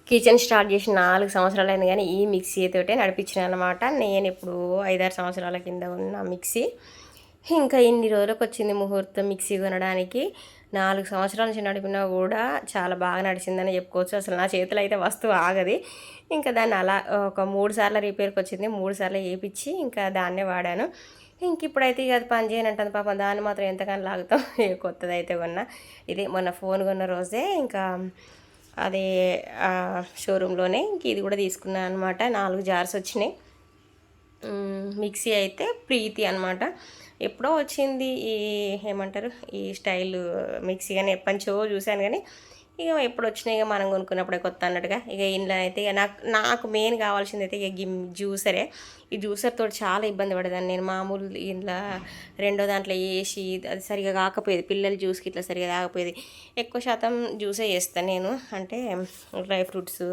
Kitchen start చేసి 4 సంవత్సరాలు అయింది కానీ ఈ మిక్సీ తోటే నడిపించిన అనమాట. నేను ఇప్పుడు 5-6 సంవత్సరాల కింద ఉన్న మిక్సీ. ఇంకా ఇన్ని రోజులకు వచ్చింది ముహూర్తం మిక్సీ కొనడానికి. 4 సంవత్సరాల నుంచి నడిపినా కూడా చాలా బాగా నడిచిందని చెప్పుకోవచ్చు. అసలు నా చేతిలో అయితే వస్తువు ఆగది. ఇంకా దాన్ని అలా ఒక 3 సార్లు రిపేర్కి వచ్చింది. 3 సార్లు వేయించి ఇంకా దాన్నే వాడాను. ఇంక ఇప్పుడైతే ఇక అది పని చేయనంటుంది పాపం. దాన్ని మాత్రం ఎంతకని లాగుతాం. కొత్తది అయితే కొన్నా. ఇదే మొన్న ఫోన్ కొన్న రోజే ఇంకా అదే షోరూంలోనే ఇంక ఇది కూడా తీసుకున్నాను అనమాట. 4 జార్స్ వచ్చినాయి. మిక్సీ అయితే ప్రీతి అనమాట. ఎప్పుడో వచ్చింది ఈ ఏమంటారు ఈ స్టైల్ మిక్సీ, కానీ ఎప్పటినుంచో చూశాను కానీ ఇక ఎప్పుడు వచ్చినాయి ఇక మనం కొనుక్కున్నప్పుడే కొత్త అన్నట్టుగా. ఇక ఇంట్లో అయితే ఇక నాకు మెయిన్ కావాల్సింది అయితే ఇక జ్యూసరే. ఈ జ్యూసర్ తోటి చాలా ఇబ్బంది పడేదాన్ని నేను. మామూలు ఇంట్లో రెండో దాంట్లో వేసి అది సరిగా కాకపోయేది. పిల్లల జ్యూస్కి ఇట్లా సరిగా తాగపోయేది. ఎక్కువ శాతం జ్యూసే చేస్తాను నేను. అంటే డ్రై ఫ్రూట్స్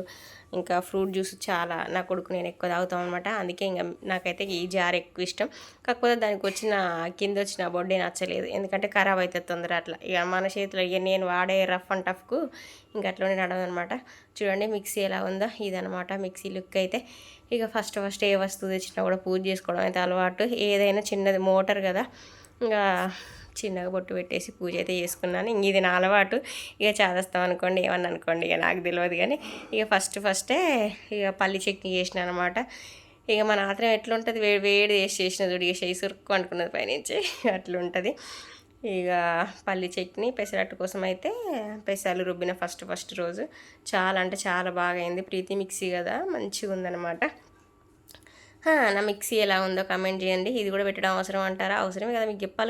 ఇంకా ఫ్రూట్ జ్యూస్ చాలా నా కొడుకు నేను ఎక్కువ తాగుతాం అనమాట. అందుకే ఇంకా నాకైతే ఈ జార్ ఎక్కువ ఇష్టం. కాకపోతే దానికి కింద వచ్చిన బొడ్డే నచ్చలేదు. ఎందుకంటే ఖరాబ్ అవుతుంది తొందర. అట్లా ఇక మన చేతిలో ఇక నేను వాడే రఫ్ అండ్ టఫ్కు ఇంకా అట్లనే నడవదనమాట. చూడండి మిక్సీ ఎలా ఉందో, ఇదనమాట మిక్సీ లుక్ అయితే. ఇక ఫస్ట్ ఏ వస్తువు తెచ్చినా కూడా పూజ చేసుకోవడం అయితే అలవాటు. ఏదైనా చిన్నది మోటార్ కదా, ఇంకా చిన్నగా బొట్టు పెట్టేసి పూజ అయితే చేసుకున్నాను. ఇంక ఇది నా అలవాటు. ఇక చేదస్తాం అనుకోండి, ఏమన్నా అనుకోండి, ఇక నాకు తెలియదు కానీ ఇక ఫస్టే ఇక పల్లి చట్నీ చేసిన అనమాట. ఇక మన ఆత్రం ఎట్లుంటుంది, వేడి చేసిన చూడు, ఇక చేయి సురుక్కు అనుకున్నది పైనుంచి అట్లుంటుంది. ఇక పల్లి చట్నీ పెసరట్టు కోసం అయితే పెసలు రుబ్బిన ఫస్ట్ రోజు చాలా అంటే చాలా బాగా అయింది. ప్రీతి మిక్సీ కదా, మంచిగా ఉందన్నమాట. నా మిక్సీ ఎలా ఉందో కామెంట్ చేయండి. ఇది కూడా పెట్టడం అవసరం అంటారా? అవసరమే కదా, మీకు చెప్పాలి.